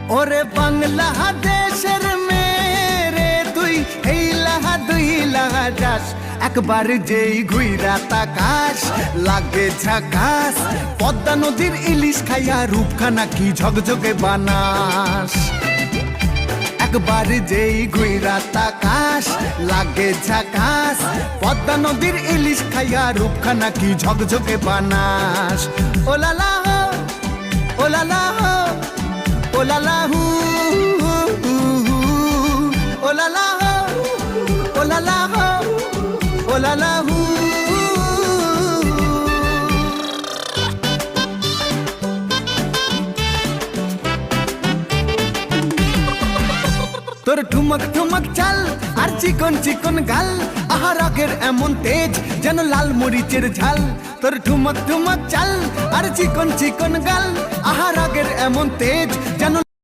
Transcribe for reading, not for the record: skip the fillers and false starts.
ওরে বাংলাদেশের মেরে তুই এই লাহা দুই লাহা যাস একবার যেই ঘুইরা তাকাস লাগে ঝাকাস পদ্মা নদীর ইলিশ খাইয়া রূপখানা কি ঝকঝকে বানাস একবার যেই ঘুইরা তাকাস লাগে ঝাকাস পদ্মা নদীর ইলিশ খাইয়া রূপখানা কি ঝকঝকে বানাস ওলালা হো ওলালা হো ওলালা হু ওলালা হো ওলালা হো ওলালা হু তোর ঠুমক ঠুমক চাল আর চিকন চিকন গাল আহা রাগের এমন তেজ যেন লাল মরিচের ঝাল তোর ঠুমক ঠুমক চাল আর চিকন চিকন গাল আহা রাগের এমন তেজ যেন